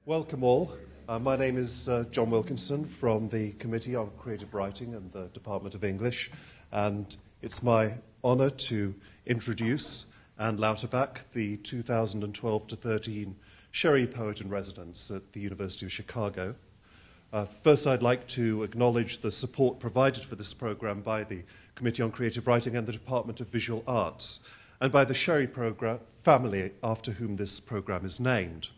Welcome all. My name is John Wilkinson from the Committee on Creative Writing and the Department of English, and it's my honour to introduce Anne Lauterbach, the 2012-13 Sherry Poet in Residence at the University of Chicago. First, I'd like to acknowledge the support provided for this programme by the Committee on Creative Writing and the Department of Visual Arts, and by the Sherry family after whom this programme is named.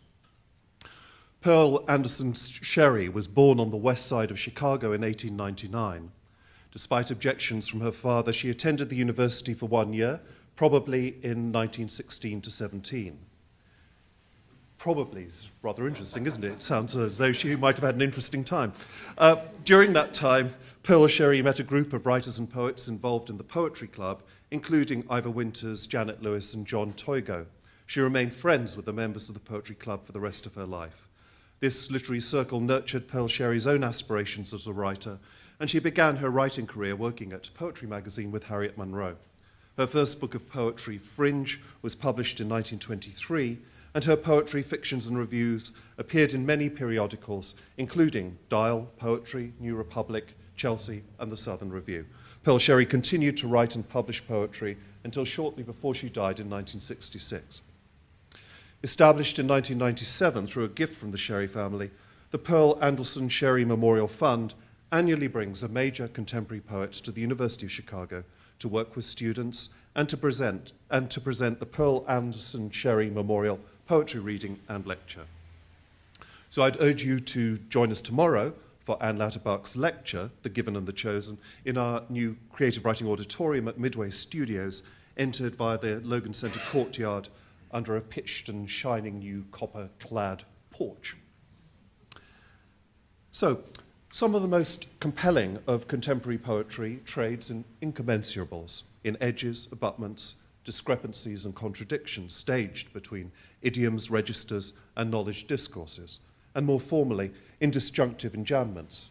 Pearl Anderson Sherry was born on the west side of Chicago in 1899. Despite objections from her father, she attended the university for 1 year, probably in 1916 to 17. Probably is rather interesting, isn't it? It sounds as though she might have had an interesting time. During that time, Pearl Sherry met a group of writers and poets involved in the Poetry Club, including Ivor Winters, Janet Lewis, and John Toigo. She remained friends with the members of the Poetry Club for the rest of her life. This literary circle nurtured Pearl Sherry's own aspirations as a writer, and she began her writing career working at Poetry magazine with Harriet Monroe. Her first book of poetry, Fringe, was published in 1923, and her poetry, fictions, and reviews appeared in many periodicals, including Dial, Poetry, New Republic, Chelsea, and the Southern Review. Pearl Sherry continued to write and publish poetry until shortly before she died in 1966. Established in 1997 through a gift from the Sherry family, the Pearl Andelson Sherry Memorial Fund annually brings a major contemporary poet to the University of Chicago to work with students and to present the Pearl Anderson Sherry Memorial Poetry Reading and Lecture. So I'd urge you to join us tomorrow for Anne Lauterbach's lecture, The Given and the Chosen, in our new Creative Writing Auditorium at Midway Studios, entered via the Logan Center courtyard under a pitched and shining new copper-clad porch. So, some of the most compelling of contemporary poetry trades in incommensurables, in edges, abutments, discrepancies and contradictions staged between idioms, registers, and knowledge discourses, and more formally, in disjunctive enjambments.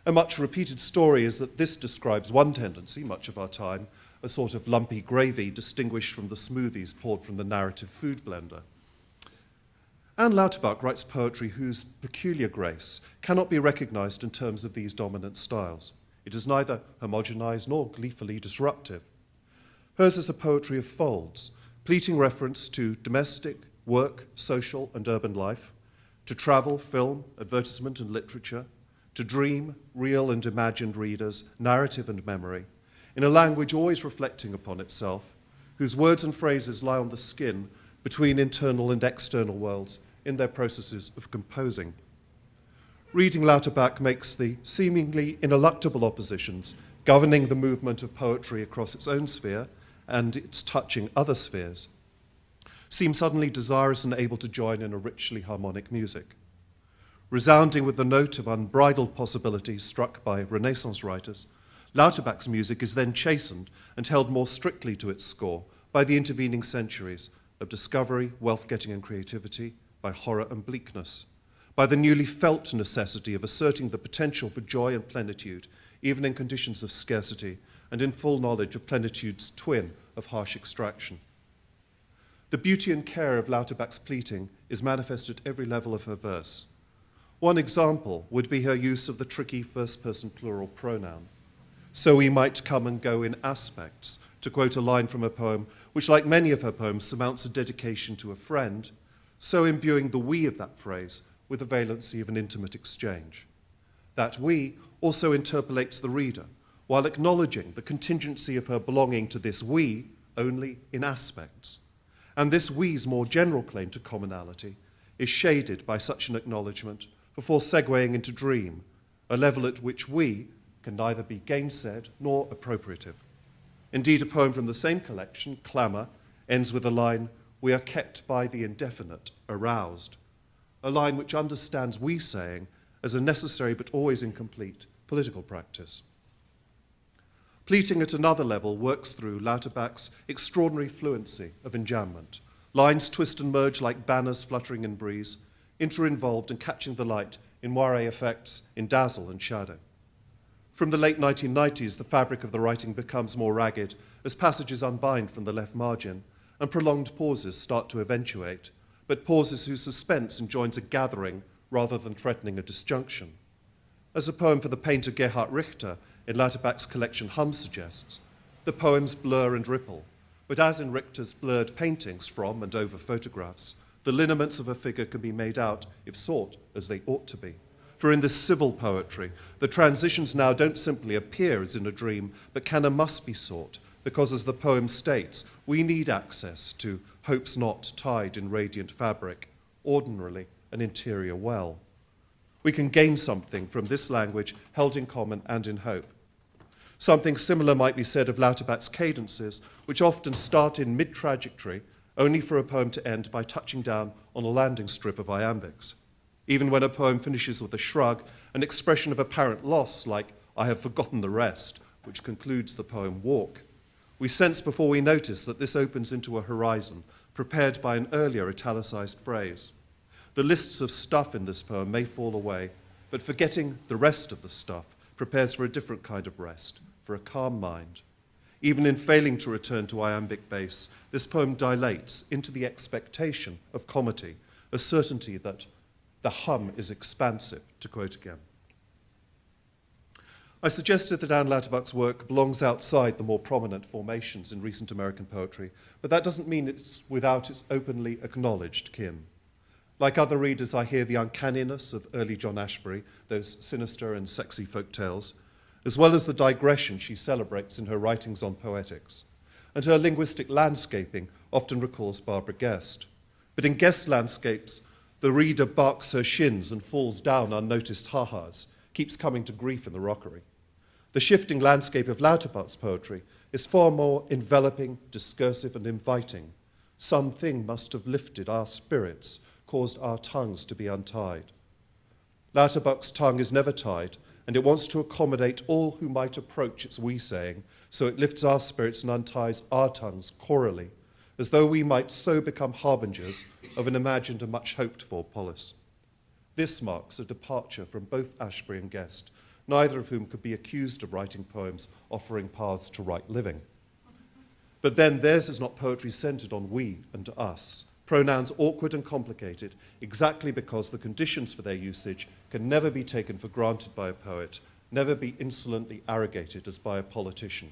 A much repeated story is that this describes one tendency, much of our time, a sort of lumpy gravy distinguished from the smoothies poured from the narrative food blender. Anne Lauterbach writes poetry whose peculiar grace cannot be recognized in terms of these dominant styles. It is neither homogenized nor gleefully disruptive. Hers is a poetry of folds, pleating reference to domestic, work, social, and urban life, to travel, film, advertisement, and literature, to dream, real and imagined readers, narrative and memory, in a language always reflecting upon itself, whose words and phrases lie on the skin between internal and external worlds in their processes of composing. Reading Lauterbach makes the seemingly ineluctable oppositions governing the movement of poetry across its own sphere and its touching other spheres seem suddenly desirous and able to join in a richly harmonic music. Resounding with the note of unbridled possibilities struck by Renaissance writers, Lauterbach's music is then chastened and held more strictly to its score by the intervening centuries of discovery, wealth-getting and creativity, by horror and bleakness, by the newly felt necessity of asserting the potential for joy and plenitude, even in conditions of scarcity, and in full knowledge of plenitude's twin of harsh extraction. The beauty and care of Lauterbach's pleating is manifest at every level of her verse. One example would be her use of the tricky first-person plural pronoun. So we might come and go in aspects, to quote a line from a poem which, like many of her poems, surmounts a dedication to a friend, so imbuing the we of that phrase with the valency of an intimate exchange. That we also interpolates the reader, while acknowledging the contingency of her belonging to this we only in aspects. And this we's more general claim to commonality is shaded by such an acknowledgement before segueing into dream, a level at which we can neither be gainsaid nor appropriative. Indeed, a poem from the same collection, Clamor, ends with a line, "We are kept by the indefinite, aroused," a line which understands we saying as a necessary but always incomplete political practice. Pleating at another level works through Lauterbach's extraordinary fluency of enjambment. Lines twist and merge like banners fluttering in breeze, inter-involved and catching the light in moiré effects, in dazzle and shadow. From the late 1990s, the fabric of the writing becomes more ragged as passages unbind from the left margin and prolonged pauses start to eventuate, but pauses whose suspense enjoins a gathering rather than threatening a disjunction. As a poem for the painter Gerhard Richter in Lauterbach's collection Hum suggests, the poems blur and ripple, but as in Richter's blurred paintings from and over photographs, the lineaments of a figure can be made out, if sought, as they ought to be. For in this civil poetry, the transitions now don't simply appear as in a dream, but can and must be sought, because as the poem states, we need access to hopes not tied in radiant fabric, ordinarily an interior well. We can gain something from this language held in common and in hope. Something similar might be said of Lauterbach's cadences, which often start in mid-trajectory, only for a poem to end by touching down on a landing strip of iambics. Even when a poem finishes with a shrug, an expression of apparent loss, like "I have forgotten the rest," which concludes the poem Walk, we sense before we notice that this opens into a horizon prepared by an earlier italicized phrase. The lists of stuff in this poem may fall away, but forgetting the rest of the stuff prepares for a different kind of rest, for a calm mind. Even in failing to return to iambic bass, this poem dilates into the expectation of comity, a certainty that the hum is expansive, to quote again. I suggested that Anne Lauterbach's work belongs outside the more prominent formations in recent American poetry, but that doesn't mean it's without its openly acknowledged kin. Like other readers, I hear the uncanniness of early John Ashbery, those sinister and sexy folk tales, as well as the digression she celebrates in her writings on poetics. And her linguistic landscaping often recalls Barbara Guest. But in Guest landscapes, the reader barks her shins and falls down unnoticed ha-has, keeps coming to grief in the rockery. The shifting landscape of Lauterbach's poetry is far more enveloping, discursive, and inviting. Something must have lifted our spirits, caused our tongues to be untied. Lauterbach's tongue is never tied, and it wants to accommodate all who might approach its we-saying, so it lifts our spirits and unties our tongues chorally, as though we might so become harbingers of an imagined and much hoped-for polis. This marks a departure from both Ashbery and Guest, neither of whom could be accused of writing poems offering paths to right living. But then theirs is not poetry centered on we and us, pronouns awkward and complicated exactly because the conditions for their usage can never be taken for granted by a poet, never be insolently arrogated as by a politician.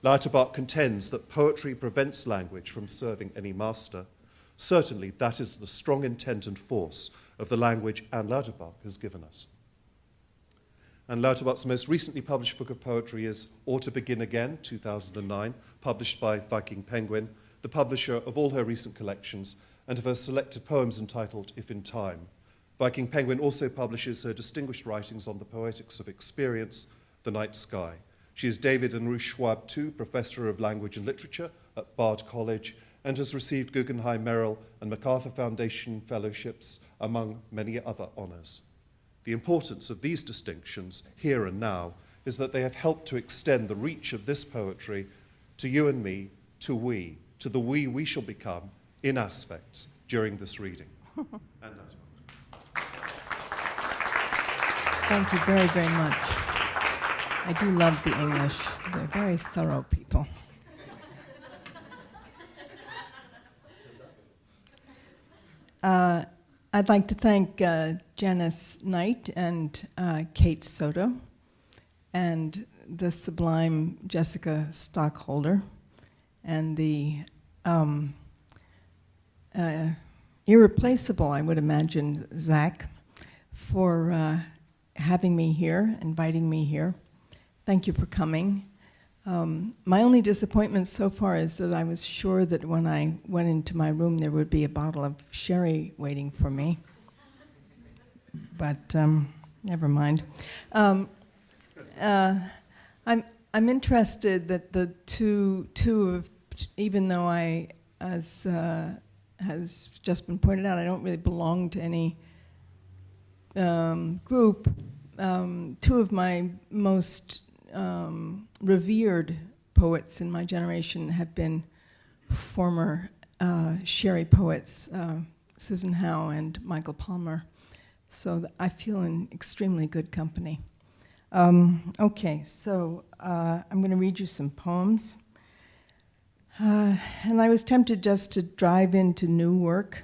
Lauterbach contends that poetry prevents language from serving any master. Certainly that is the strong intent and force of the language Anne Lauterbach has given us. And Lauterbach's most recently published book of poetry is Or to Begin Again, 2009, published by Viking Penguin, the publisher of all her recent collections and of her selected poems entitled If in Time. Viking Penguin also publishes her distinguished writings on the poetics of experience, the night sky. She is David and Ruth Schwab II Professor of Language and Literature at Bard College and has received Guggenheim Merrill and MacArthur Foundation fellowships, among many other honors. The importance of these distinctions, here and now, is that they have helped to extend the reach of this poetry to you and me, to we, to the we shall become in aspects during this reading. And Thank you very, very much. I do love the English. They're very thorough people. I'd like to thank Janice Knight and Kate Soto and the sublime Jessica Stockholder and the irreplaceable, I would imagine, Zach, for having me here, inviting me here. Thank you for coming. My only disappointment so far is that I was sure that when I went into my room there would be a bottle of sherry waiting for me. But never mind. I'm interested that the two of, even though I, as has just been pointed out, I don't really belong to any group. Two of my most revered poets in my generation have been former Sherry poets, Susan Howe and Michael Palmer. So I feel in extremely good company. Okay, so I'm going to read you some poems. And I was tempted just to dive into new work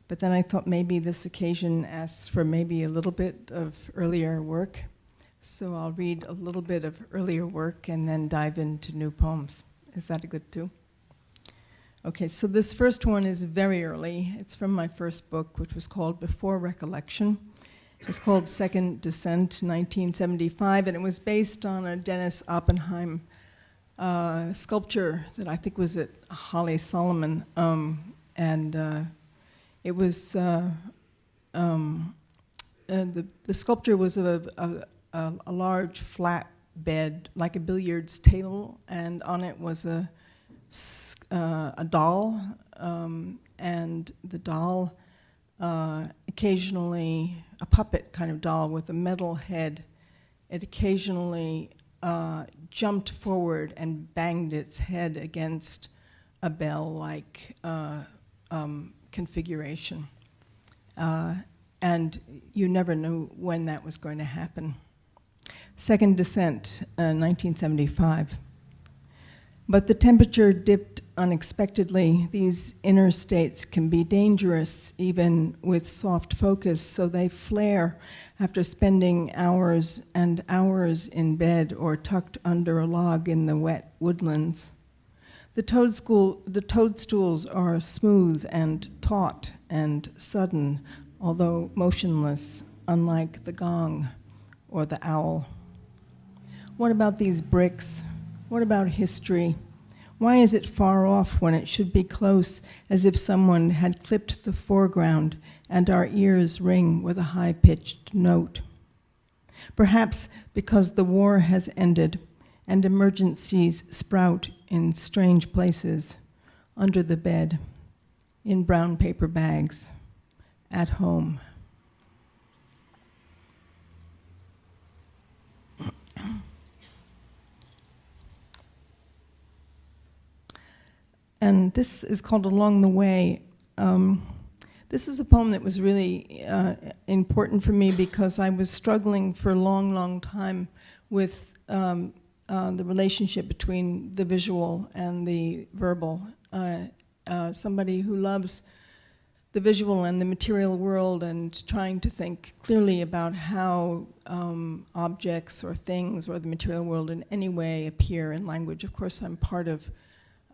But then I thought maybe this occasion asks for maybe a little bit of earlier work. So I'll read a little bit of earlier work and then dive into new poems. Is that a good too? Okay, so this first one is very early. It's from my first book, which was called Before Recollection. It's called Second Descent, 1975, and it was based on a Dennis Oppenheim sculpture that I think was at Holly Solomon. It was, the sculpture was a large flat bed, like a billiards table, and on it was a doll, and the doll occasionally, a puppet kind of doll with a metal head, it occasionally jumped forward and banged its head against a bell-like configuration. And you never knew when that was going to happen. Second Descent, 1975. But the temperature dipped unexpectedly. These inner states can be dangerous, even with soft focus, so they flare after spending hours and hours in bed or tucked under a log in the wet woodlands. The toadstools are smooth and taut and sudden, although motionless, unlike the gong or the owl. What about these bricks? What about history? Why is it far off when it should be close, as if someone had clipped the foreground and our ears ring with a high-pitched note? Perhaps because the war has ended and emergencies sprout in strange places, under the bed, in brown paper bags, at home. And this is called Along the Way. This is a poem that was really important for me because I was struggling for a long, long time with the relationship between the visual and the verbal. Somebody who loves the visual and the material world and trying to think clearly about how objects or things or the material world in any way appear in language. Of course, I'm part of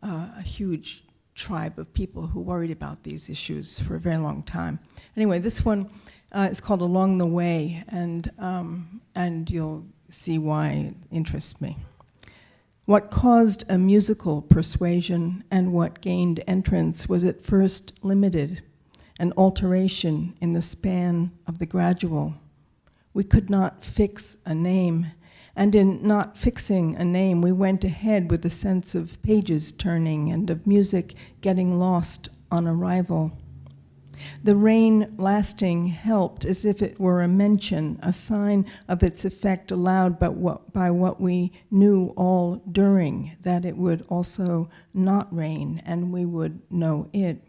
a huge tribe of people who worried about these issues for a very long time. Anyway, this one is called Along the Way, and you'll see why it interests me. What caused a musical persuasion and what gained entrance was at first limited, an alteration in the span of the gradual. We could not fix a name, and in not fixing a name, we went ahead with a sense of pages turning and of music getting lost on arrival. The rain lasting helped as if it were a mention, a sign of its effect allowed by what we knew all during, that it would also not rain and we would know it.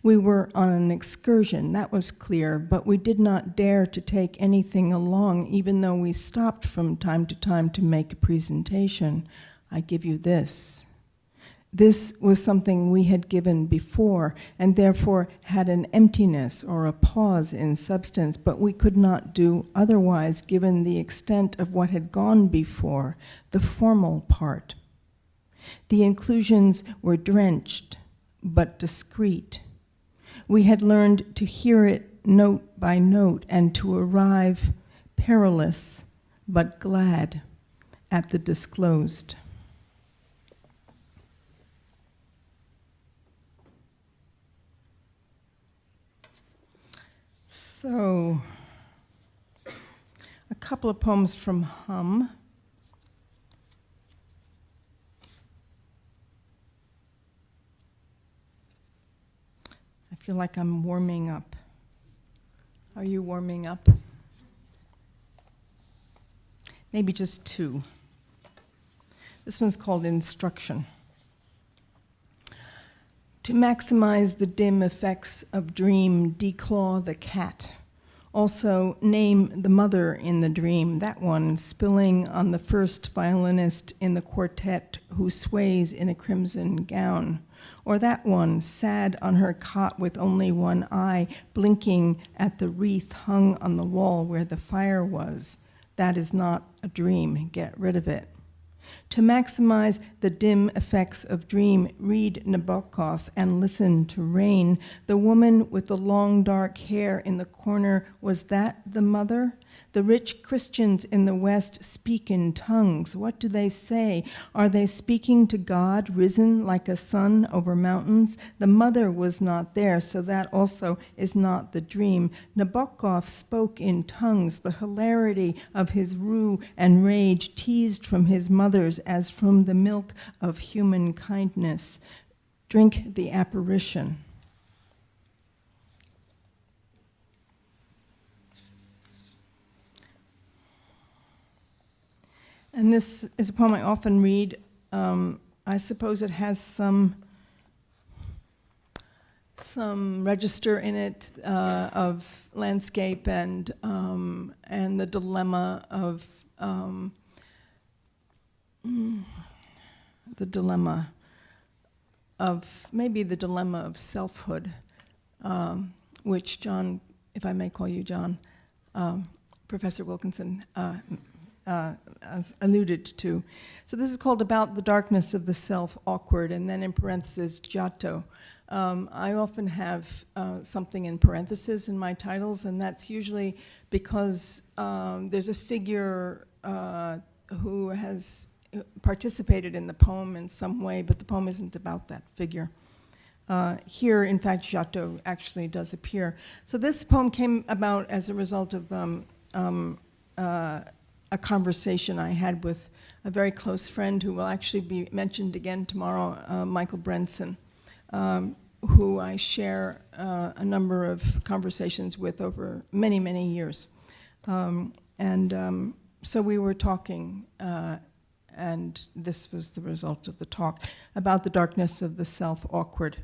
We were on an excursion, that was clear, but we did not dare to take anything along, even though we stopped from time to time to make a presentation. I give you this. This was something we had given before, and therefore had an emptiness or a pause in substance, but we could not do otherwise given the extent of what had gone before, the formal part. The inclusions were drenched, but discreet. We had learned to hear it note by note and to arrive perilous but glad at the disclosed. So, a couple of poems from Hum. I feel like I'm warming up. Are you warming up? Maybe just two. This one's called Instruction. To maximize the dim effects of dream, declaw the cat, Also, name the mother in the dream, that one spilling on the first violinist in the quartet who sways in a crimson gown. Or that one, sad on her cot with only one eye, blinking at the wreath hung on the wall where the fire was. That is not a dream. Get rid of it. To maximize the dim effects of dream, read Nabokov and listen to Rain. The woman with the long dark hair in the corner, was that the mother? The rich Christians in the West speak in tongues. What do they say? Are they speaking to God, risen like a sun over mountains? The mother was not there, so that also is not the dream. Nabokov spoke in tongues, the hilarity of his rue and rage teased from his mother's as from the milk of human kindness. Drink the apparition. And this is a poem I often read. I suppose it has some register in it of landscape and the dilemma of maybe the dilemma of selfhood, which John, if I may call you John, Professor Wilkinson, as alluded to. So this is called About the Darkness of the Self, Awkward, and then in parentheses, Giotto. I often have something in parentheses in my titles, and that's usually because there's a figure who has participated in the poem in some way, but the poem isn't about that figure. Here, in fact, Giotto actually does appear. So this poem came about as a result of a conversation I had with a very close friend who will actually be mentioned again tomorrow, Michael Brenson, who I share a number of conversations with over many, many years. So we were talking, and this was the result of the talk, about the darkness of the self, awkward.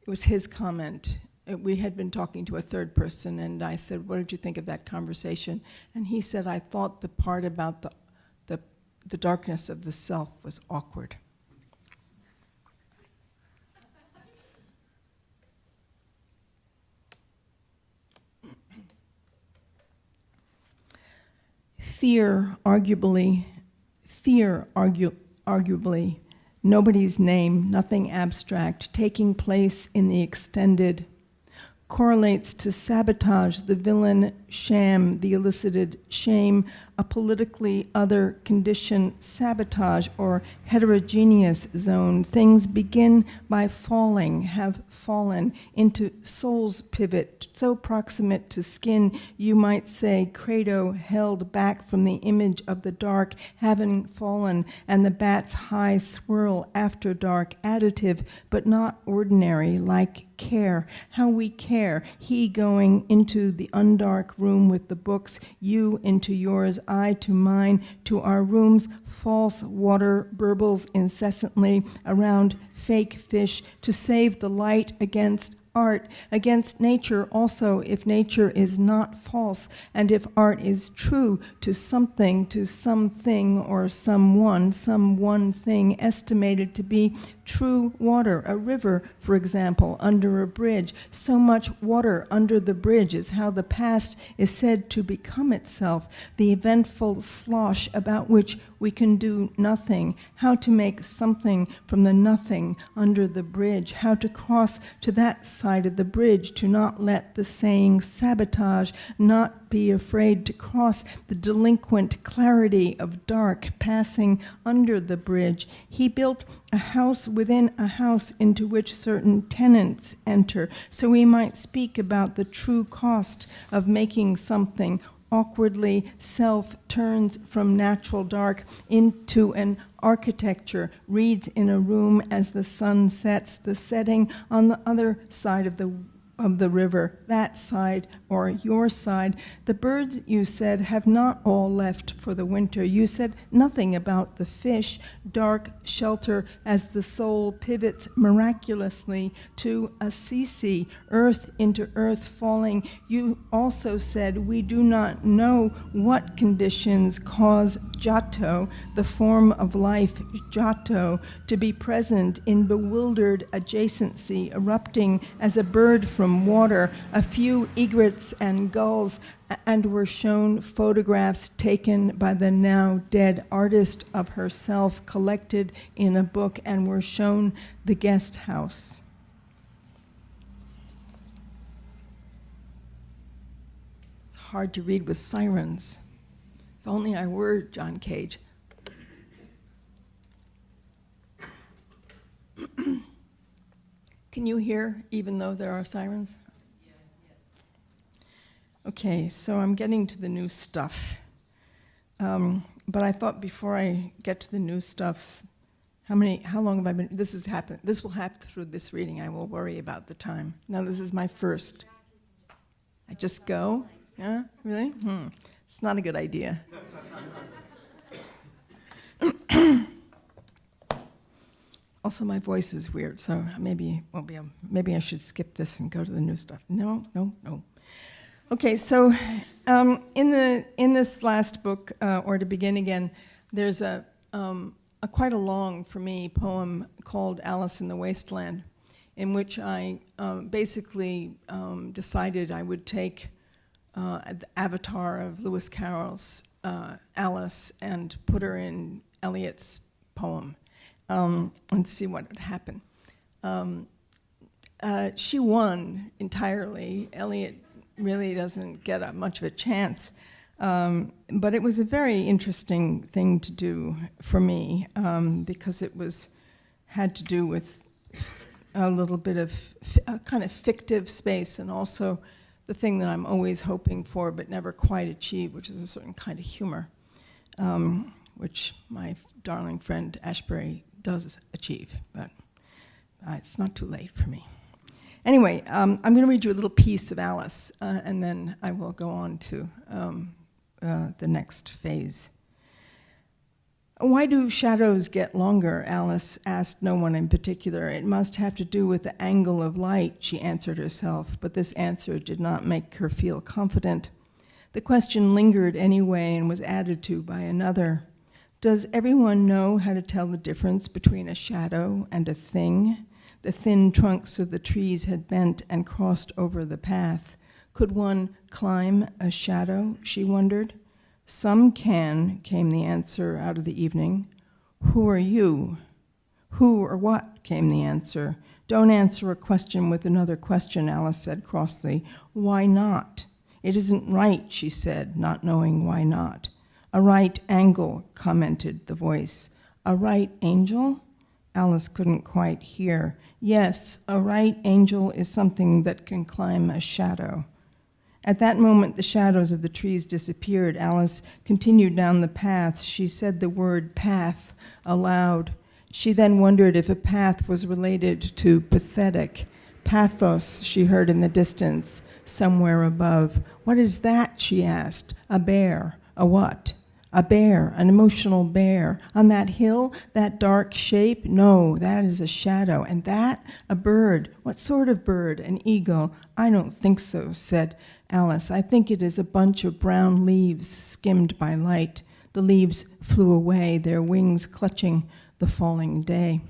It was his comment. We had been talking to a third person, and I said, what did you think of that conversation? And he said, I thought the part about the darkness of the self was awkward. Fear, arguably, nobody's name, nothing abstract, taking place in the extended, correlates to sabotage, the villain, sham, the elicited shame, a politically other condition, sabotage, or heterogeneous zone. Things begin by falling, have fallen into soul's pivot, so proximate to skin, you might say, credo held back from the image of the dark, having fallen, and the bat's high swirl after dark, additive, but not ordinary, like care, how we care, he going into the undark room with the books, you into yours, I to mine, to our rooms, false water burbles incessantly around fake fish, to save the light against art, against nature also, if nature is not false, and if art is true to something, to something or some one thing estimated to be true water, a river, for example, under a bridge. So much water under the bridge is how the past is said to become itself, the eventful slosh about which we can do nothing, how to make something from the nothing under the bridge, how to cross to that side of the bridge, to not let the saying sabotage, not be afraid to cross the delinquent clarity of dark passing under the bridge. He built a house within a house into which certain tenants enter, so we might speak about the true cost of making something. Awkwardly, self turns from natural dark into an architecture, reads in a room as the sun sets, the setting on the other side of the river, that side or your side. The birds, you said, have not all left for the winter. You said nothing about the fish, dark shelter as the soul pivots miraculously to Assisi, earth into earth falling. You also said we do not know what conditions cause Giotto, the form of life, Giotto, to be present in bewildered adjacency, erupting as a bird from water, a few egrets and gulls, and were shown photographs taken by the now dead artist of herself, collected in a book, and were shown the guest house. It's hard to read with sirens. If only I were John Cage. Can you hear, even though there are sirens? Yes. Okay, so I'm getting to the new stuff. But I thought before I get to the new stuff, how long have I been? This will happen through this reading. I will worry about the time. Now this is my first. I just go? Yeah, really? It's not a good idea. Also, my voice is weird, so maybe I should skip this and go to the new stuff. No. Okay, so in this last book, or to begin again, there's a quite a long, for me, poem called Alice in the Wasteland, in which I basically decided I would take the avatar of Lewis Carroll's Alice and put her in Eliot's poem. And see what would happen. She won entirely. Eliot really doesn't get much of a chance. But it was a very interesting thing to do for me because it had to do with a little bit of a kind of fictive space, and also the thing that I'm always hoping for but never quite achieve, which is a certain kind of humor, which my darling friend Ashbury does achieve, but it's not too late for me. Anyway, I'm going to read you a little piece of Alice, and then I will go on to the next phase. Why do shadows get longer? Alice asked no one in particular. It must have to do with the angle of light, she answered herself, but this answer did not make her feel confident. The question lingered anyway and was added to by another. Does everyone know how to tell the difference between a shadow and a thing? The thin trunks of the trees had bent and crossed over the path. Could one climb a shadow, she wondered. Some can, came the answer out of the evening. Who are you? Who or what, came the answer. Don't answer a question with another question, Alice said crossly. Why not? It isn't right, she said, not knowing why not. A right angle, commented the voice. A right angel? Alice couldn't quite hear. Yes, a right angel is something that can climb a shadow. At that moment, the shadows of the trees disappeared. Alice continued down the path. She said the word path aloud. She then wondered if a path was related to pathetic. Pathos, she heard in the distance, somewhere above. What is that, she asked. A bear. A what? A bear, an emotional bear. On that hill, that dark shape? No, that is a shadow. And that? A bird. What sort of bird? An eagle. I don't think so, said Alice. I think it is a bunch of brown leaves skimmed by light. The leaves flew away, their wings clutching the falling day.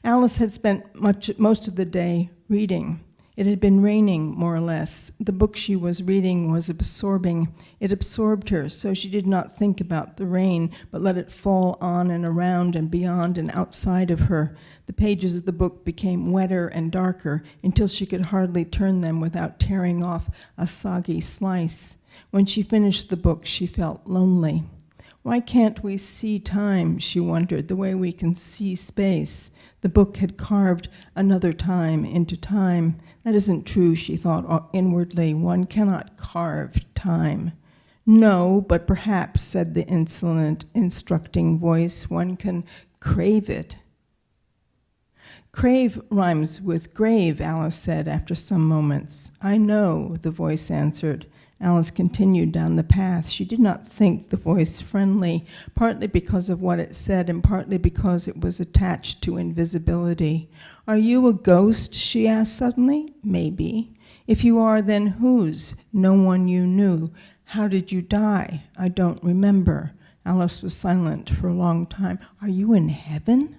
Alice had spent most of the day reading. It had been raining, more or less. The book she was reading was absorbing. It absorbed her, so she did not think about the rain, but let it fall on and around and beyond and outside of her. The pages of the book became wetter and darker until she could hardly turn them without tearing off a soggy slice. When she finished the book, she felt lonely. Why can't we see time, she wondered, the way we can see space? The book had carved another time into time. That isn't true, she thought inwardly. One cannot carve time. No, but perhaps, said the insolent, instructing voice, one can crave it. Crave rhymes with grave, Alice said after some moments. I know, the voice answered. Alice continued down the path. She did not think the voice friendly, partly because of what it said and partly because it was attached to invisibility. Are you a ghost? She asked suddenly. Maybe. If you are, then whose? No one you knew. How did you die? I don't remember. Alice was silent for a long time. Are you in heaven?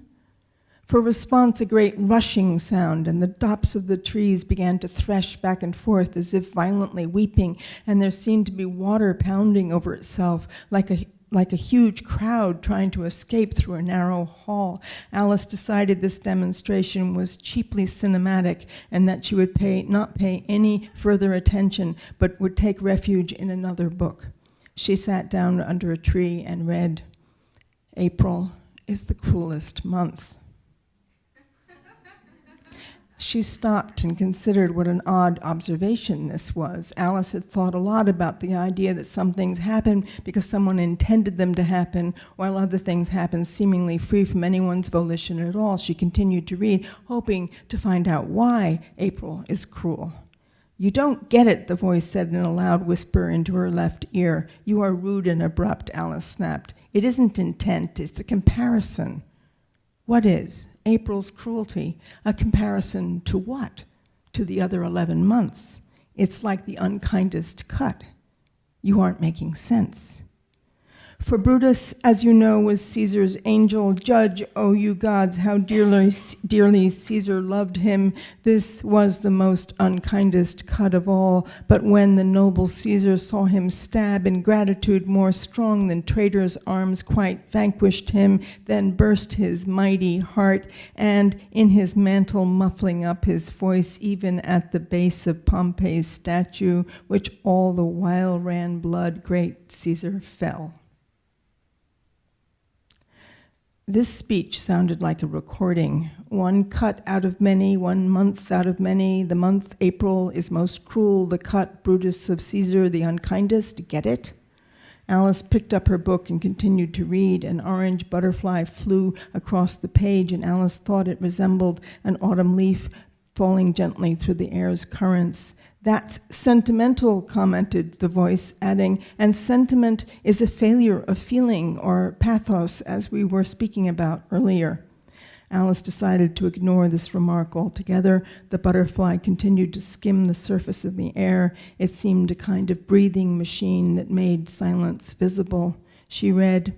For response, a great rushing sound, and the tops of the trees began to thresh back and forth as if violently weeping, and there seemed to be water pounding over itself like a huge crowd trying to escape through a narrow hall. Alice decided this demonstration was cheaply cinematic and that she would not pay any further attention, but would take refuge in another book. She sat down under a tree and read, April is the cruelest month. She stopped and considered what an odd observation this was. Alice had thought a lot about the idea that some things happen because someone intended them to happen, while other things happen seemingly free from anyone's volition at all. She continued to read, hoping to find out why April is cruel. You don't get it, the voice said in a loud whisper into her left ear. You are rude and abrupt, Alice snapped. It isn't intent, it's a comparison. What is April's cruelty? A comparison to what? To the other 11 months. It's like the unkindest cut. You aren't making sense. For Brutus, as you know, was Caesar's angel. Judge, O you gods, how dearly Caesar loved him. This was the most unkindest cut of all. But when the noble Caesar saw him stab in gratitude more strong than traitor's arms quite vanquished him, then burst his mighty heart, and in his mantle muffling up his voice, even at the base of Pompey's statue, which all the while ran blood, great Caesar fell. This speech sounded like a recording, one cut out of many, 1 month out of many. The month April is most cruel, the cut Brutus of Caesar, the unkindest. Get it? Alice picked up her book and continued to read. An orange butterfly flew across the page, and Alice thought it resembled an autumn leaf falling gently through the air's currents. That's sentimental, commented the voice, adding, and sentiment is a failure of feeling, or pathos, as we were speaking about earlier. Alice decided to ignore this remark altogether. The butterfly continued to skim the surface of the air. It seemed a kind of breathing machine that made silence visible. She read,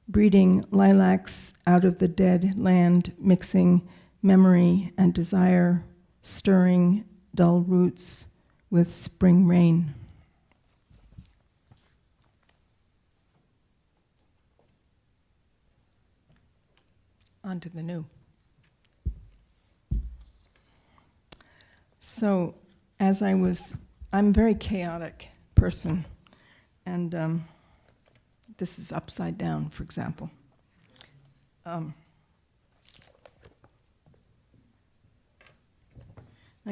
breeding lilacs out of the dead land, mixing memory and desire, stirring dull roots with spring rain. On to the new. So, I'm a very chaotic person, and this is upside down, for example. I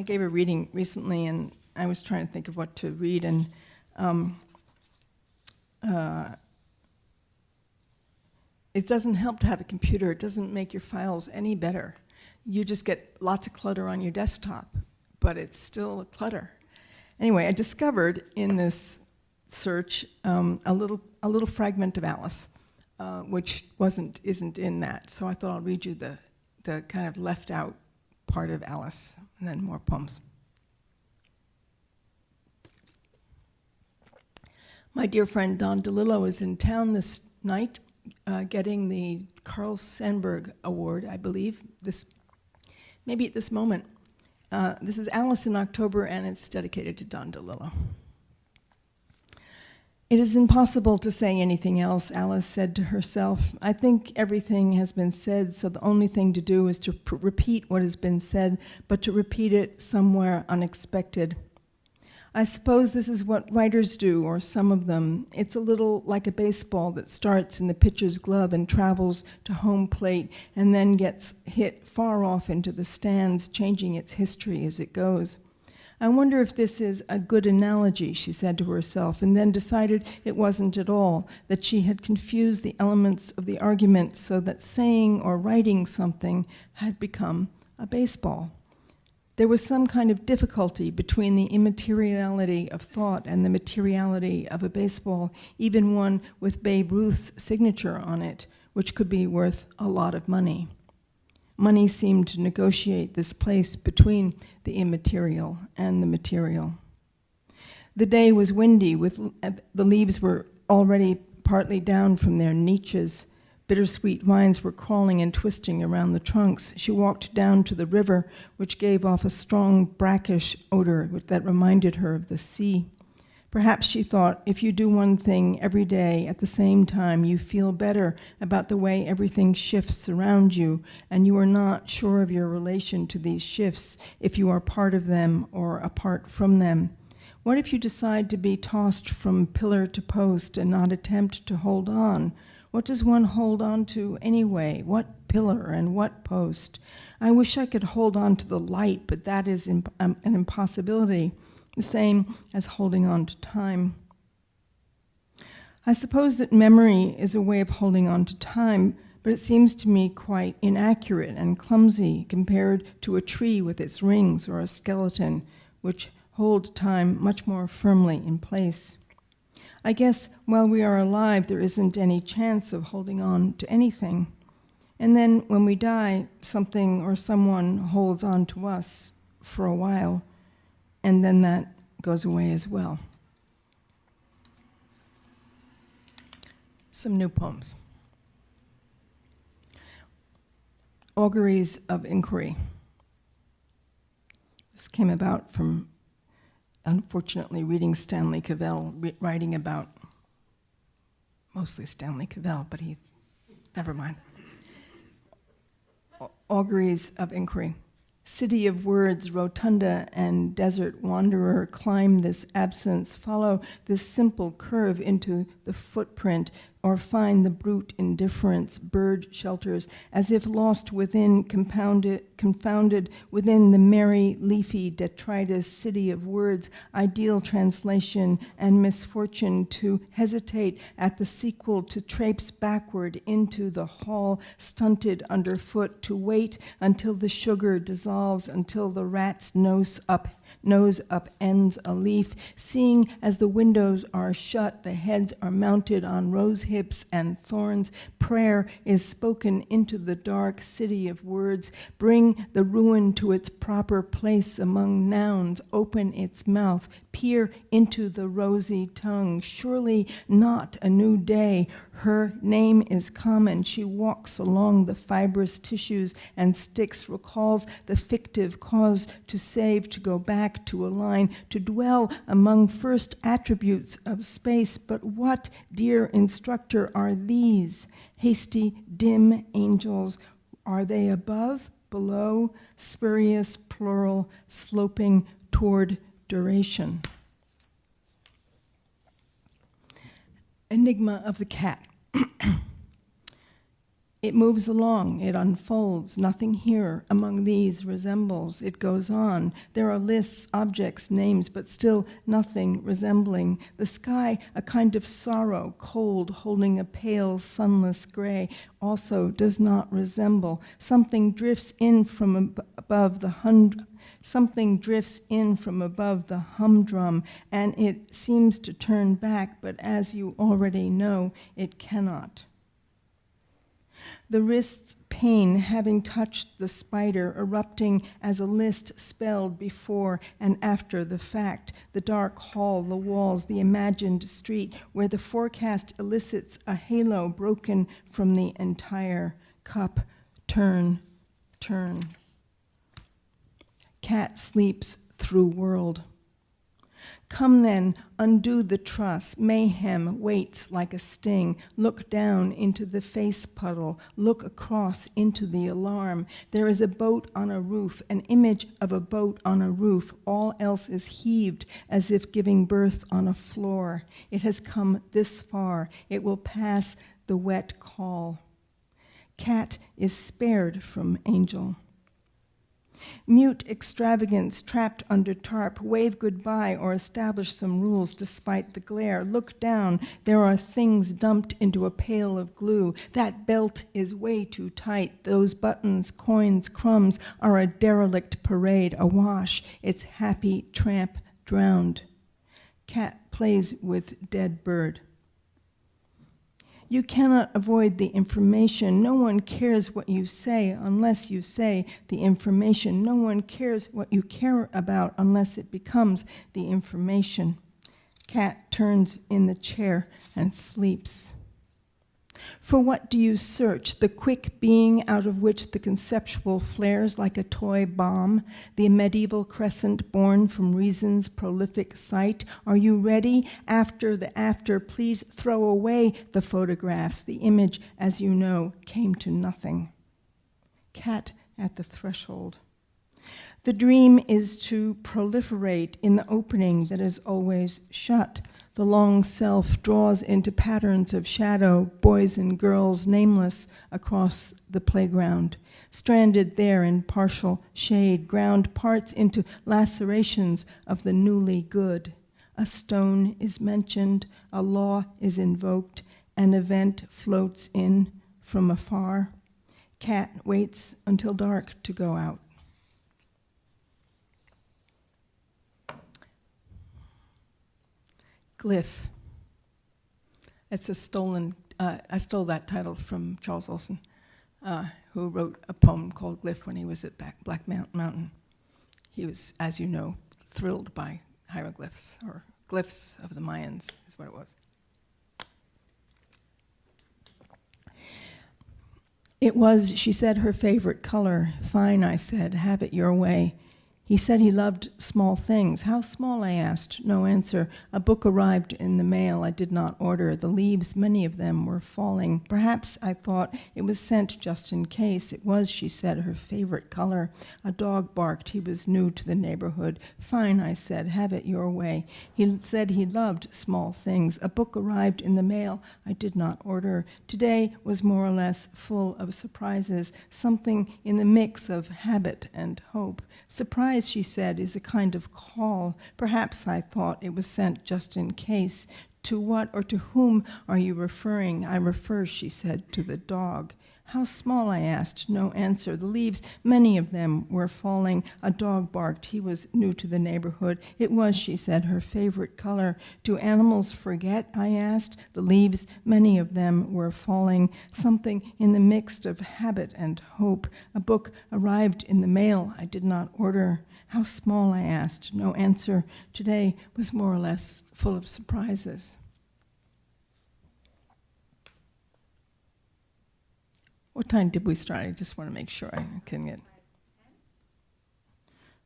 gave a reading recently, and I was trying to think of what to read, and it doesn't help to have a computer. It doesn't make your files any better. You just get lots of clutter on your desktop, but it's still clutter. Anyway, I discovered in this search a little fragment of Alice, which isn't in that. So I thought I'll read you the kind of left out part of Alice, and then more poems. My dear friend Don DeLillo is in town this night, getting the Carl Sandburg Award, I believe, maybe at this moment. This is Alice in October, and it's dedicated to Don DeLillo. It is impossible to say anything else, Alice said to herself. I think everything has been said, so the only thing to do is to repeat what has been said, but to repeat it somewhere unexpected. I suppose this is what writers do, or some of them. It's a little like a baseball that starts in the pitcher's glove and travels to home plate and then gets hit far off into the stands, changing its history as it goes. I wonder if this is a good analogy, she said to herself, and then decided it wasn't at all, that she had confused the elements of the argument so that saying or writing something had become a baseball. There was some kind of difficulty between the immateriality of thought and the materiality of a baseball, even one with Babe Ruth's signature on it, which could be worth a lot of money. Money seemed to negotiate this place between the immaterial and the material. The day was windy, the leaves were already partly down from their niches. Bittersweet vines were crawling and twisting around the trunks. She walked down to the river, which gave off a strong, brackish odor that reminded her of the sea. Perhaps, she thought, if you do one thing every day at the same time, you feel better about the way everything shifts around you, and you are not sure of your relation to these shifts, if you are part of them or apart from them. What if you decide to be tossed from pillar to post and not attempt to hold on? What does one hold on to anyway? What pillar and what post? I wish I could hold on to the light, but that is an impossibility, the same as holding on to time. I suppose that memory is a way of holding on to time, but it seems to me quite inaccurate and clumsy compared to a tree with its rings or a skeleton, which hold time much more firmly in place. I guess while we are alive, there isn't any chance of holding on to anything. And then when we die, something or someone holds on to us for a while, and then that goes away as well. Some new poems. Auguries of Inquiry. This came about from, unfortunately, reading Stanley Cavell, writing about, mostly Stanley Cavell, but never mind. Auguries of Inquiry. City of words, rotunda and desert wanderer, climb this absence, follow this simple curve into the footprint, or find the brute indifference, bird shelters, as if lost within, confounded within the merry, leafy detritus, city of words, ideal translation and misfortune to hesitate at the sequel, to traipse backward into the hall, stunted underfoot, to wait until the sugar dissolves, until the rat's nose upends a leaf, seeing as the windows are shut, the heads are mounted on rose hips and thorns. Prayer is spoken into the dark city of words. Bring the ruin to its proper place among nouns. Open its mouth. Peer into the rosy tongue. Surely not a new day. Her name is common. She walks along the fibrous tissues and sticks, recalls the fictive cause to save, to go back, to align, to dwell among first attributes of space. But what, dear instructor, are these? Hasty, dim angels. Are they above, below, spurious, plural, sloping toward duration? Enigma of the cat. It moves along, it unfolds, nothing here among these resembles. It goes on. There are lists, objects, names, but still nothing resembling. The sky, a kind of sorrow, cold, holding a pale, sunless gray, also does not resemble. Something drifts in from above the humdrum, and it seems to turn back, but as you already know, it cannot. The wrist's pain, having touched the spider, erupting as a list spelled before and after the fact, the dark hall, the walls, the imagined street, where the forecast elicits a halo broken from the entire cup. Turn, turn. Cat sleeps through world. Come then, undo the truss. Mayhem waits like a sting. Look down into the face puddle. Look across into the alarm. There is a boat on a roof, an image of a boat on a roof. All else is heaved as if giving birth on a floor. It has come this far. It will pass the wet call. Cat is spared from angel. Mute extravagance trapped under tarp, wave goodbye or establish some rules despite the glare. Look down, there are things dumped into a pail of glue. That belt is way too tight. Those buttons, coins, crumbs are a derelict parade awash. It's happy tramp drowned. Cat plays with dead bird. You cannot avoid the information. No one cares what you say unless you say the information. No one cares what you care about unless it becomes the information. Cat turns in the chair and sleeps. For what do you search? The quick being out of which the conceptual flares like a toy bomb, the medieval crescent born from reason's prolific sight. Are you ready? After the after, please throw away the photographs. The image, as you know, came to nothing. Cat at the threshold. The dream is to proliferate in the opening that is always shut. The long self draws into patterns of shadow, boys and girls nameless across the playground, stranded there in partial shade, ground parts into lacerations of the newly good. A stone is mentioned, a law is invoked, an event floats in from afar. Cat waits until dark to go out. Glyph. It's a stolen, I stole that title from Charles Olson, who wrote a poem called Glyph when he was at Black Mountain. He was, as you know, thrilled by hieroglyphs, or glyphs of the Mayans is what it was. It was, she said, her favorite color. Fine, I said, have it your way. He said he loved small things. How small, I asked. No answer. A book arrived in the mail I did not order. The leaves, many of them, were falling. Perhaps, I thought, it was sent just in case. It was, she said, her favorite color. A dog barked. He was new to the neighborhood. Fine, I said, have it your way. He said he loved small things. A book arrived in the mail I did not order. Today was more or less full of surprises, something in the mix of habit and hope. Surprise, she said, is a kind of call. Perhaps, I thought, it was sent just in case. To what or to whom are you referring? I refer, she said, to the dog. How small, I asked. No answer. The leaves, many of them, were falling. A dog barked. He was new to the neighborhood. It was, she said, her favorite color. Do animals forget? I asked. The leaves, many of them, were falling. Something in the mix of habit and hope. A book arrived in the mail I did not order. How small, I asked. No answer. Today was more or less full of surprises. What time did we start? I just want to make sure I can get.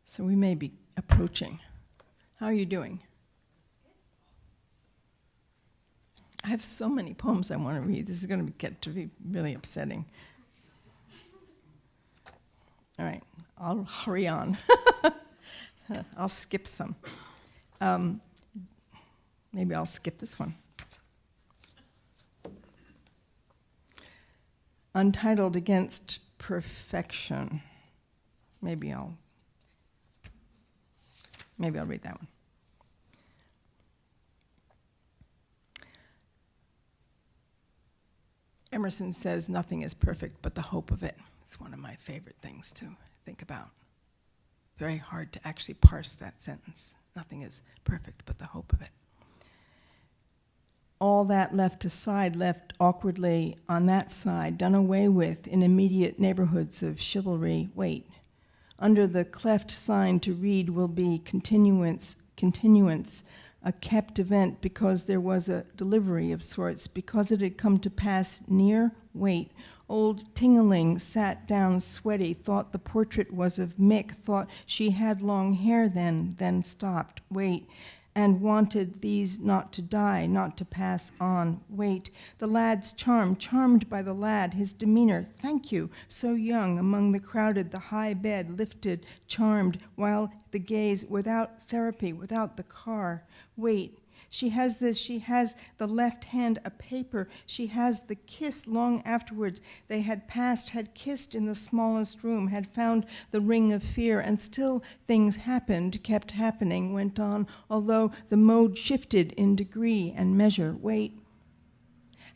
So we may be approaching. How are you doing? I have so many poems I want to read. This is going to get to be really upsetting. All right, I'll hurry on. I'll skip some. Maybe I'll skip this one. Untitled Against Perfection. Maybe I'll read that one. Emerson says nothing is perfect but the hope of it. It's one of my favorite things to think about. Very hard to actually parse that sentence. Nothing is perfect but the hope of it. All that left aside, left awkwardly on that side, done away with in immediate neighborhoods of chivalry. Wait. Under the cleft sign to read will be continuance, a kept event because there was a delivery of sorts, because it had come to pass near. Wait. Old Tingeling sat down sweaty, thought the portrait was of Mick, thought she had long hair then stopped. Wait. And wanted these not to die, not to pass on. Wait, the lad's charmed by the lad, his demeanor, thank you, so young, among the crowded, the high bed lifted, charmed, while the gaze, without therapy, without the car. Wait, She has this, she has the left hand a paper, she has the kiss long afterwards. They had passed, had kissed in the smallest room, had found the ring of fear, and still things happened, kept happening, went on, although the mode shifted in degree and measure. Wait.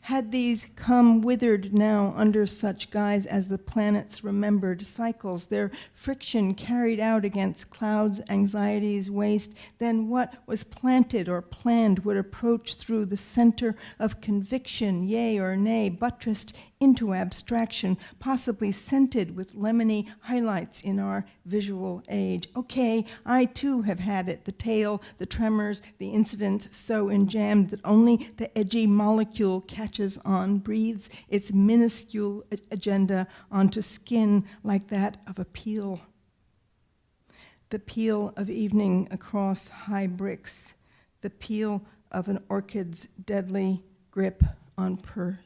Had these come withered now under such guise as the planet's remembered cycles, their friction carried out against clouds, anxieties, waste, then what was planted or planned would approach through the center of conviction, yea or nay, buttressed into abstraction, possibly scented with lemony highlights in our visual age. Okay, I too have had it, the tale, the tremors, the incidents so enjammed that only the edgy molecule catches on, breathes its minuscule agenda onto skin like that of a peel. The peel of evening across high bricks, the peel of an orchid's deadly grip on perfection.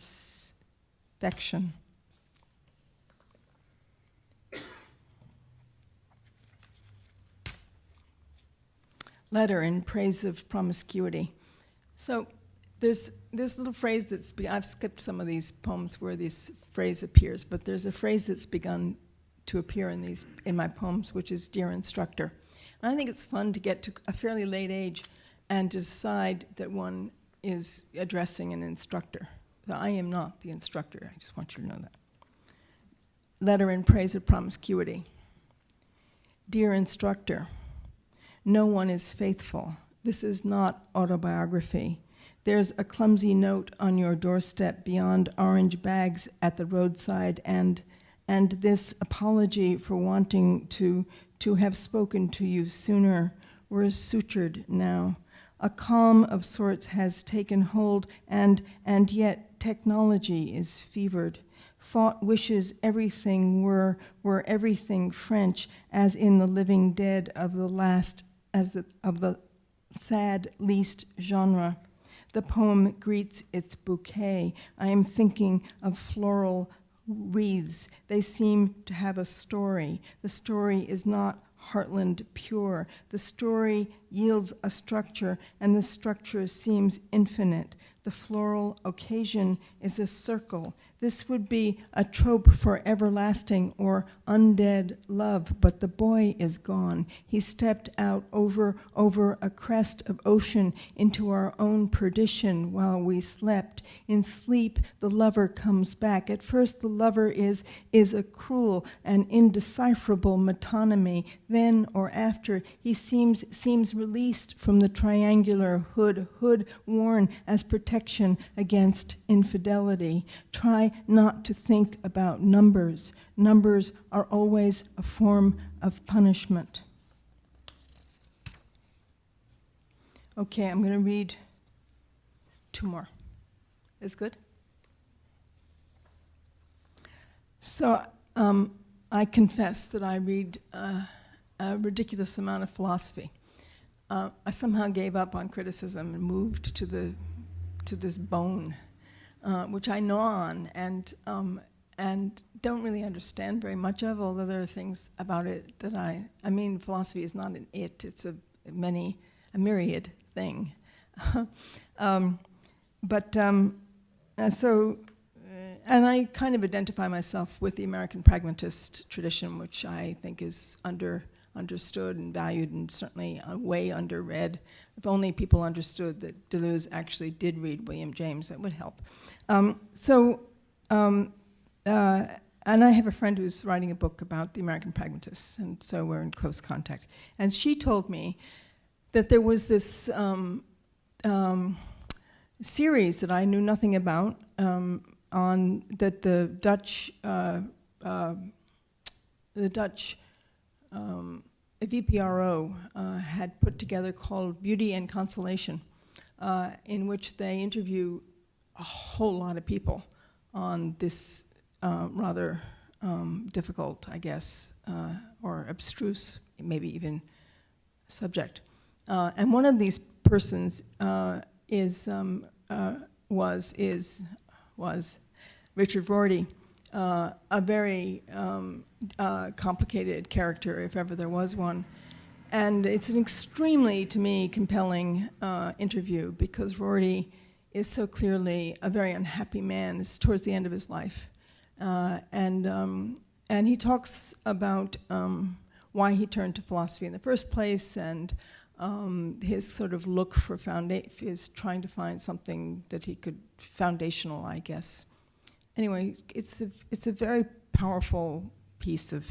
Letter in praise of promiscuity. So there's this little phrase that's, I've skipped some of these poems where this phrase appears, but there's a phrase that's begun to appear in my poems, which is "Dear Instructor." And I think it's fun to get to a fairly late age and decide that one is addressing an instructor. So I am not the instructor, I just want you to know that. Letter in praise of promiscuity. Dear Instructor, no one is faithful. This is not autobiography. There's a clumsy note on your doorstep beyond orange bags at the roadside, and this apology for wanting to have spoken to you sooner. We're sutured now. A calm of sorts has taken hold, and yet technology is fevered. Thought wishes everything were everything French, as in the living dead of the sad least genre. The poem greets its bouquet. I am thinking of floral wreaths. They seem to have a story. The story is not heartland pure. The story yields a structure, and the structure seems infinite. The floral occasion is a circle. This would be a trope for everlasting or undead love, but the boy is gone. He stepped out over a crest of ocean into our own perdition while we slept. In sleep, the lover comes back. At first, the lover is a cruel and indecipherable metonymy. Then or after, he seems released from the triangular hood worn as protection against infidelity. Try not to think about numbers. Numbers are always a form of punishment. Okay, I'm going to read 2 more. Is good? So I confess that I read a ridiculous amount of philosophy. I somehow gave up on criticism and moved to this bone, which I gnaw on and don't really understand very much of, although there are things about it that I mean, philosophy is not an it, it's a myriad thing. And I kind of identify myself with the American pragmatist tradition, which I think is understood and valued and certainly way underread. If only people understood that Deleuze actually did read William James, that would help. And I have a friend who's writing a book about the American pragmatists, and so we're in close contact. And she told me that there was this series that I knew nothing about on that the Dutch VPRO had put together called Beauty and Consolation, in which they interview a whole lot of people on this rather difficult, I guess, or abstruse, maybe even subject. And one of these persons was Richard Rorty, a very complicated character, if ever there was one. And it's an extremely, to me, compelling interview because Rorty is so clearly a very unhappy man. It's towards the end of his life. And he talks about why he turned to philosophy in the first place and his sort of look for his trying to find something that he could, foundational, I guess. Anyway, it's a very powerful piece of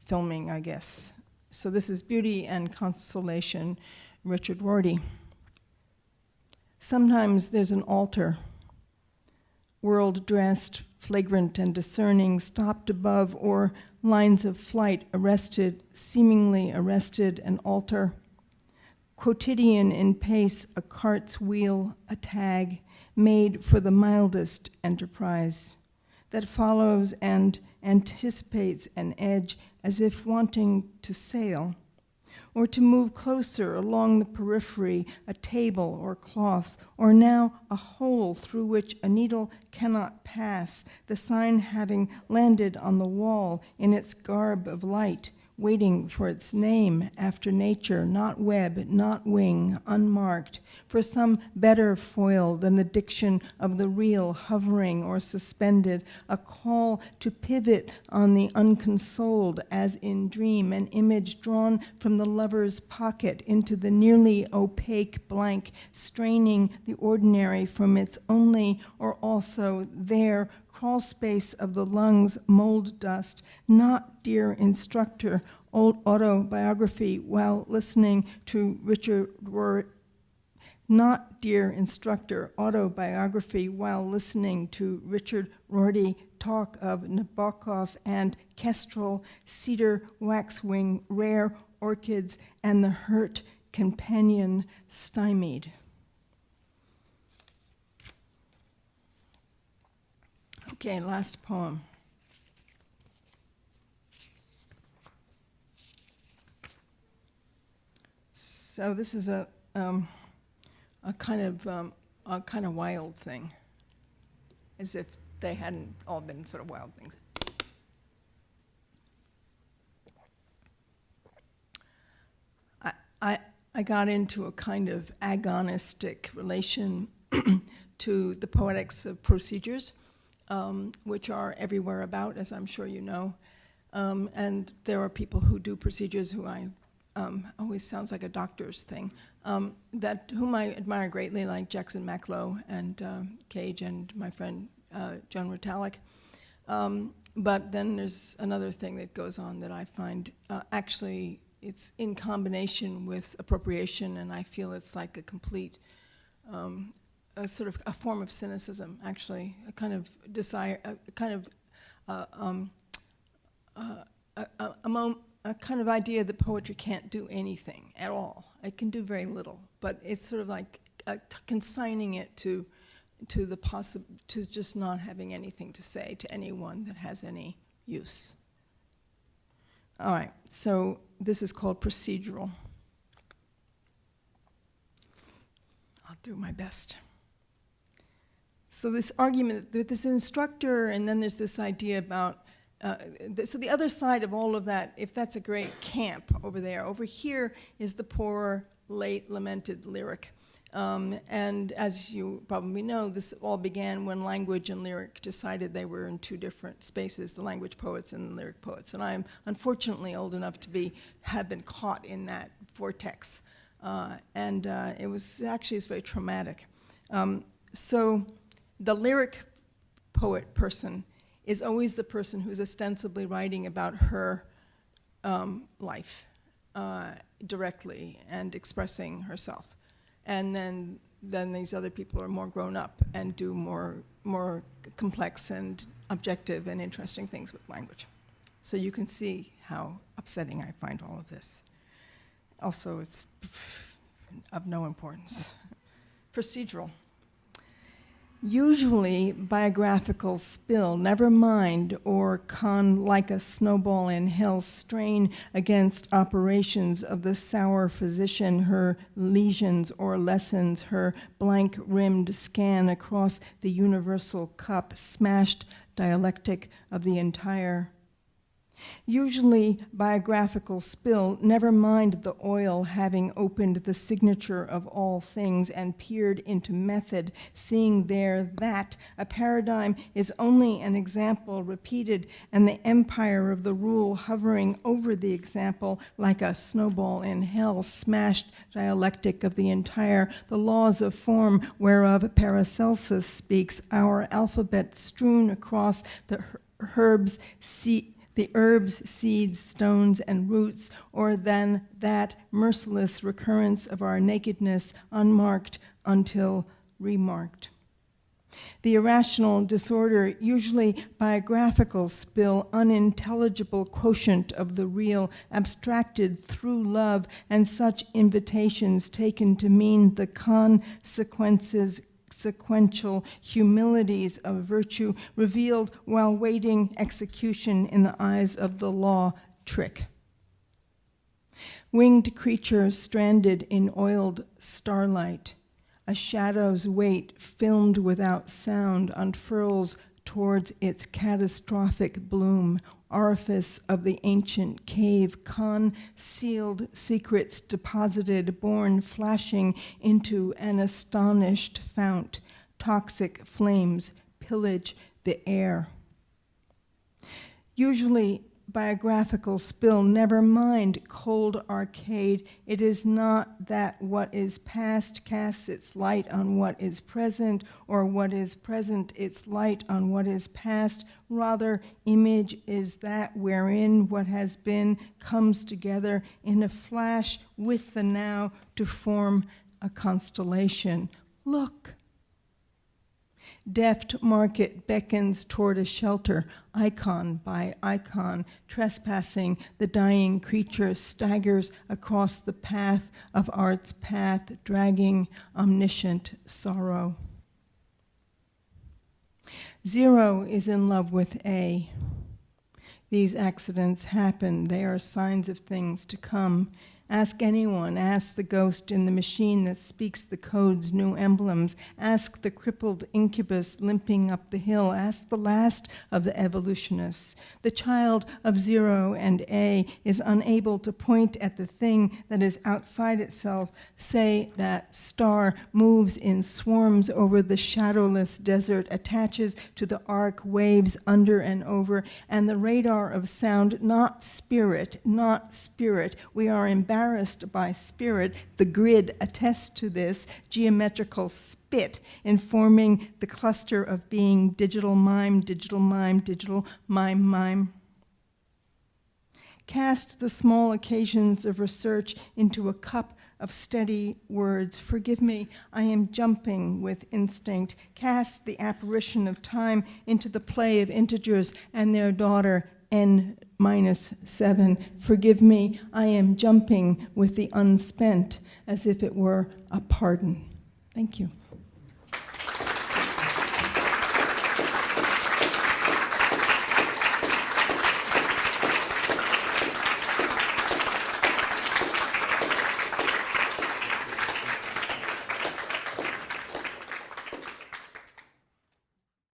filming, I guess. So this is Beauty and Consolation, Richard Rorty. Sometimes there's an altar, world-dressed, flagrant and discerning, stopped above, or lines of flight, arrested, seemingly arrested, an altar. Quotidian in pace, a cart's wheel, a tag, made for the mildest enterprise, that follows and anticipates an edge as if wanting to sail, or to move closer along the periphery, a table or cloth, or now a hole through which a needle cannot pass, the sign having landed on the wall in its garb of light, waiting for its name after nature, not web, not wing, unmarked, for some better foil than the diction of the real, hovering or suspended, a call to pivot on the unconsoled as in dream, an image drawn from the lover's pocket into the nearly opaque blank, straining the ordinary from its only or also there, crawl space of the lungs, mold dust, not dear instructor, old autobiography while listening to Richard Rorty, not dear instructor, autobiography while listening to Richard Rorty talk of Nabokov and kestrel, cedar, waxwing, rare orchids, and the hurt companion stymied. Okay, last poem. So this is a kind of wild thing, as if they hadn't all been sort of wild things. I got into a kind of agonistic relation to the poetics of procedures, which are everywhere about, as I'm sure you know. And there are people who do procedures who always sounds like a doctor's thing, whom I admire greatly, like Jackson Maclow and Cage and my friend Joan Rotalick. But then there's another thing that goes on that I find actually it's in combination with appropriation, and I feel it's like a complete a sort of a form of cynicism, actually, a kind of desire, a kind of idea that poetry can't do anything at all. It can do very little, but it's sort of like consigning it to just not having anything to say to anyone that has any use. All right, so this is called Procedural. I'll do my best. So this argument that this instructor, and then there's this idea about, so the other side of all of that, if that's a great camp over there, over here is the poor, late, lamented lyric. And as you probably know, this all began when language and lyric decided they were in two different spaces, the language poets and the lyric poets. And I am unfortunately old enough to have been caught in that vortex. It was very traumatic. So the lyric poet person is always the person who's ostensibly writing about her life directly and expressing herself. And then these other people are more grown up and do more complex and objective and interesting things with language. So you can see how upsetting I find all of this. Also, it's of no importance. Procedural. Usually biographical spill, never mind, or con like a snowball in hell strain against operations of the sour physician, her lesions or lessons, her blank-rimmed scan across the universal cup, smashed dialectic of the entire. Usually biographical spill, never mind the oil having opened the signature of all things and peered into method, seeing there that a paradigm is only an example repeated, and the empire of the rule hovering over the example like a snowball in hell, smashed dialectic of the entire, the laws of form whereof Paracelsus speaks, our alphabet strewn across the herbs, seeds, stones, and roots, or than that merciless recurrence of our nakedness, unmarked until remarked. The irrational disorder, usually biographical spill, unintelligible quotient of the real, abstracted through love, and such invitations taken to mean the consequences, sequential humilities of virtue, revealed while waiting execution in the eyes of the law trick. Winged creatures stranded in oiled starlight, a shadow's weight filmed without sound unfurls towards its catastrophic bloom, orifice of the ancient cave, concealed secrets deposited, born flashing into an astonished fount, toxic flames pillage the air. Usually biographical spill, never mind cold arcade, it is not that what is past casts its light on what is present, or what is present its light on what is past. Rather, image is that wherein what has been comes together in a flash with the now to form a constellation. Look. Deft market beckons toward a shelter, icon by icon, trespassing, the dying creature staggers across the path of art's path, dragging omniscient sorrow. Zero is in love with A. These accidents happen, they are signs of things to come. Ask anyone, ask the ghost in the machine that speaks the code's new emblems, ask the crippled incubus limping up the hill, ask the last of the evolutionists. The child of Zero and A is unable to point at the thing that is outside itself, say that star moves in swarms over the shadowless desert, attaches to the arc waves under and over, and the radar of sound, not spirit, we are embarrassed by spirit, the grid attests to this, geometrical spit informing the cluster of being, digital mime, digital mime, digital mime, mime. Cast the small occasions of research into a cup of steady words. Forgive me, I am jumping with instinct. Cast the apparition of time into the play of integers and their daughter, n-7. Forgive me, I am jumping with the unspent as if it were a pardon. Thank you.